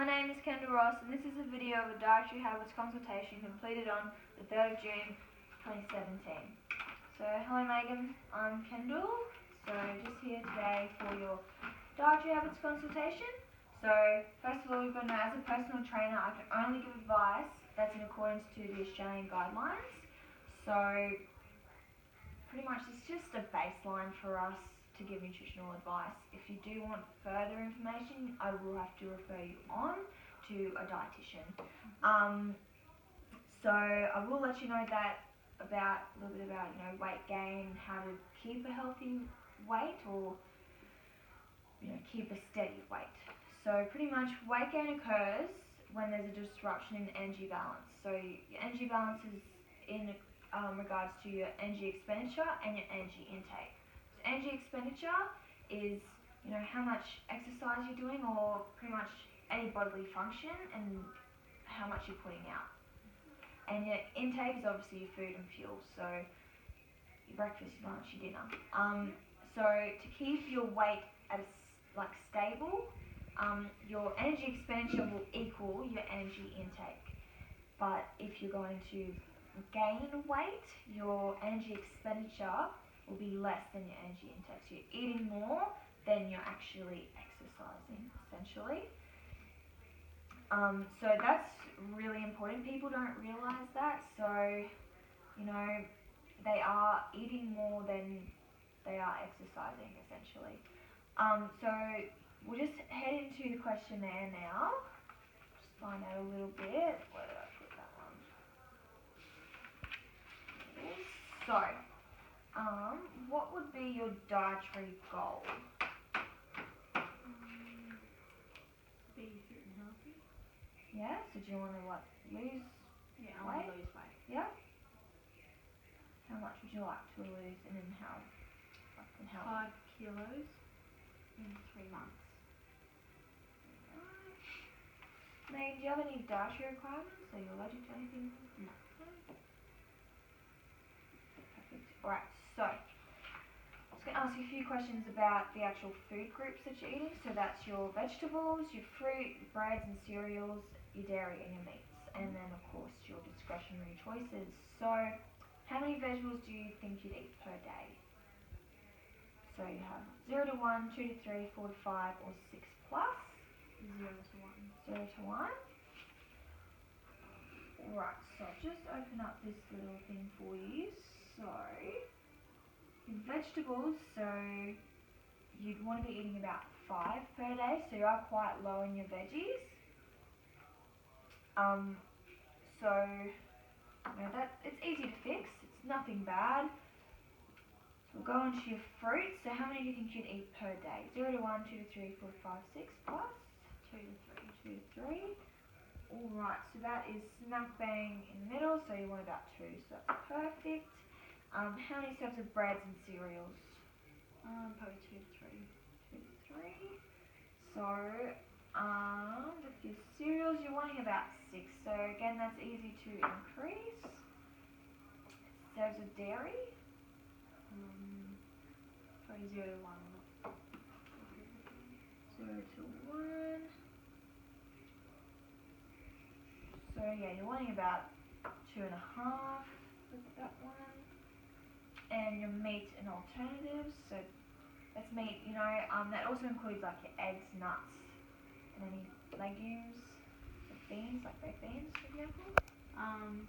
My name is Kendall Ross, and this is a video of a dietary habits consultation completed on the 3rd of June 2017. So, hello Megan, I'm Kendall. So, just here today for your dietary habits consultation. So, first of all, you've got to know, as a personal trainer, I can only give advice that's in accordance to the Australian guidelines. So, pretty much it's just a baseline for us to give nutritional advice. If you do want further information, I will have to refer you on to a dietitian. So I will let you know that about a little bit about weight gain, how to keep a healthy weight or keep a steady weight. So pretty much weight gain occurs when there's a disruption in the energy balance. So your energy balance is in regards to your energy expenditure and your energy intake. Energy expenditure is, how much exercise you're doing or pretty much any bodily function and how much you're putting out. And your intake is obviously your food and fuel, so your breakfast, your lunch, your dinner. So to keep your weight at stable, your energy expenditure will equal your energy intake. But if you're going to gain weight, your energy expenditure will be less than your energy intake. So you're eating more than you're actually exercising, essentially. So that's really important. People don't realise that. So, they are eating more than they are exercising, essentially. So we'll just head into the questionnaire now. Just find out a little bit. Where did I put that one? So, what would be your dietary goal? Be fit and healthy. Yeah, so do you want to lose Yeah, I want to lose weight. Yeah? How much would you like to lose and in how? 5 kilos in 3 months. Meg, do you have any dietary requirements? Are you allergic to anything? No. Perfect. Alright, so I'm just going to ask you a few questions about the actual food groups that you're eating. So that's your vegetables, your fruit, your breads and cereals, your dairy and your meats. And then of course your discretionary choices. So how many vegetables do you think you'd eat per day? So you have 0 to 1, 2 to 3, 4 to 5 or 6 plus? 0 to 1. 0 to 1. Right, so I'll just open up this little thing for you. So in vegetables, so you'd want to be eating about 5 per day, so you are quite low in your veggies. So it's easy to fix, it's nothing bad. So we'll go on to your fruit. So how many do you think you'd eat per day? 0 to 1, 2 to 3, 4 to 5, 6 plus? 2 to 3. 2 to 3. Alright, so that is smack bang in the middle, so you want about 2, so that's perfect. How many serves of breads and cereals? Probably 2 to 3. 2 to 3. So, with your cereals, you're wanting about 6. So again, that's easy to increase. Serves of dairy? Probably 0 to 1. 0 to 1. So yeah, you're wanting about 2.5 with that one. And your meat and alternatives, so that's meat, that also includes like your eggs, nuts, and any legumes, like beans, like baked beans, for example.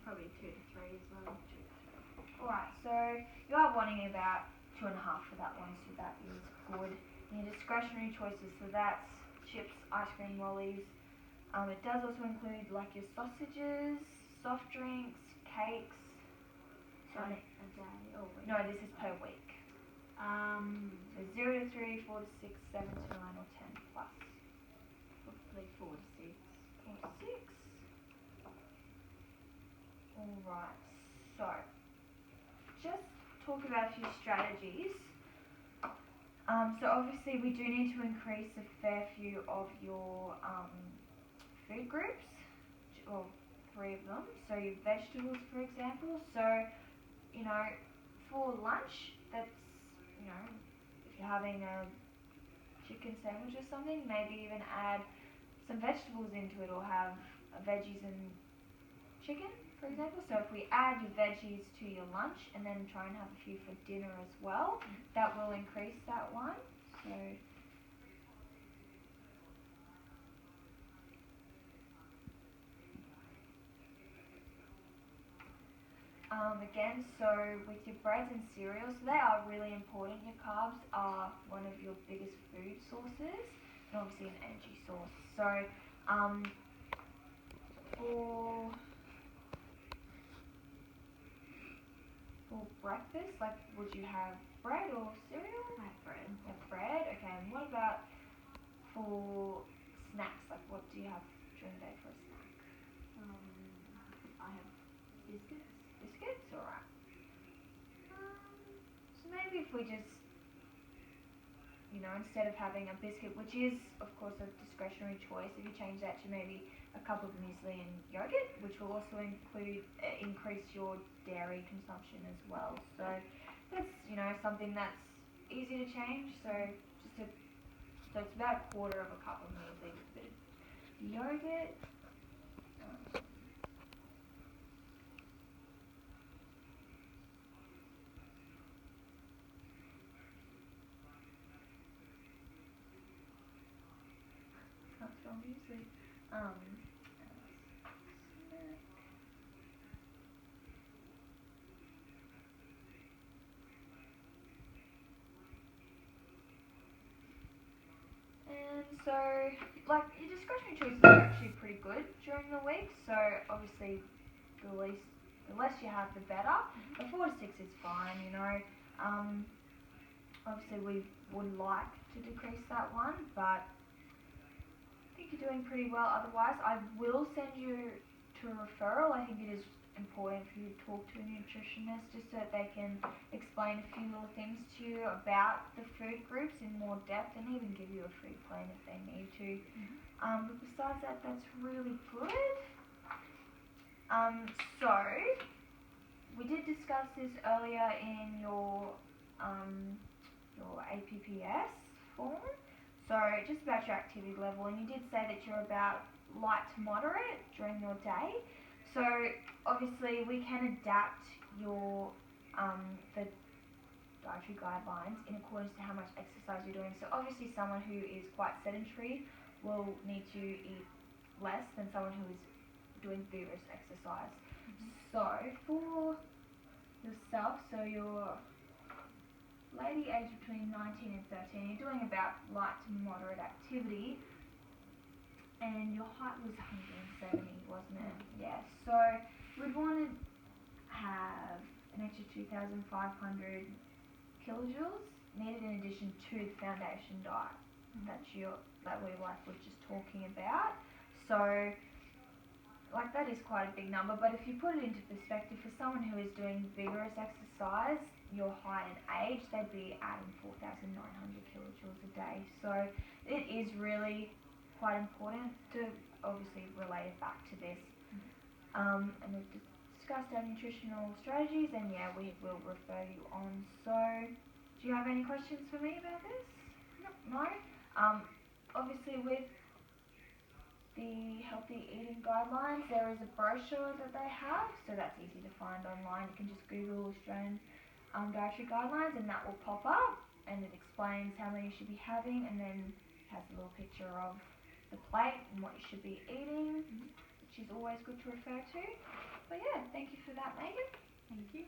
Probably 2 to 3 as well. 2 to 3. Alright, so you are wanting about 2.5 for that one, so that is good. And your discretionary choices, so that's chips, ice cream, lollies. It does also include like your sausages, soft drinks, cakes. So a day or week? No, this is per week. So 0 to 3, 4 to 6, 7 to 9 or 10 plus. Probably 4 to 6. 4 to 6. Alright, so just talk about a few strategies. So obviously we do need to increase a fair few of your food groups, or 3 of them. So your vegetables, for example. So, for lunch, that's, if you're having a chicken sandwich or something, maybe even add some vegetables into it, or have veggies and chicken, for example. So if we add your veggies to your lunch and then try and have a few for dinner as well, that will increase that one. So again, so with your breads and cereals, they are really important. Your carbs are one of your biggest food sources, and obviously an energy source. So for breakfast, like, would you have bread or cereal? I have bread. You have bread, okay. And what about for snacks? Like, what do you have during the day for a snack? I have biscuits. Biscuits, alright. So maybe if we just, instead of having a biscuit, which is of course a discretionary choice, if you change that to maybe a cup of muesli and yogurt, which will also increase your dairy consumption as well. So that's something that's easy to change. So so it's about a quarter of a cup of muesli with a bit of yogurt. Can't spell muesli. And so, like, your discretionary choices are actually pretty good during the week. So obviously, the less you have, the better. But 4 to 6 is fine. Obviously we would like to decrease that one, but I think you're doing pretty well otherwise. I will send you to a referral. I think it is important for you to talk to a nutritionist just so that they can explain a few little things to you about the food groups in more depth, and even give you a free plan if they need to. But besides that, that's really good. So we did discuss this earlier in your APPS form. So just about your activity level, and you did say that you're about light to moderate during your day. So obviously we can adapt your the dietary guidelines in accordance to how much exercise you're doing. So obviously someone who is quite sedentary will need to eat less than someone who is doing vigorous exercise. So for yourself, so you're lady aged between 19 and 13, you're doing about light to moderate activity, and your height was 170, wasn't it? Yeah. So we'd want to have an extra 2,500 kilojoules needed in addition to the foundation diet that we were just talking about. So like, that is quite a big number, but if you put it into perspective, for someone who is doing vigorous exercise, your height and age, they'd be adding 4,900 kilojoules a day. So it is really quite important to obviously relate it back to this. And we've discussed our nutritional strategies, and yeah, we will refer you on. So do you have any questions for me about this? No? Obviously with the healthy eating guidelines, there is a brochure that they have, so that's easy to find online. You can just Google Australian dietary guidelines, and that will pop up, and it explains how many you should be having, and then has a little picture of the plate and what you should be eating, which is always good to refer to. But yeah, thank you for that, Megan. Thank you.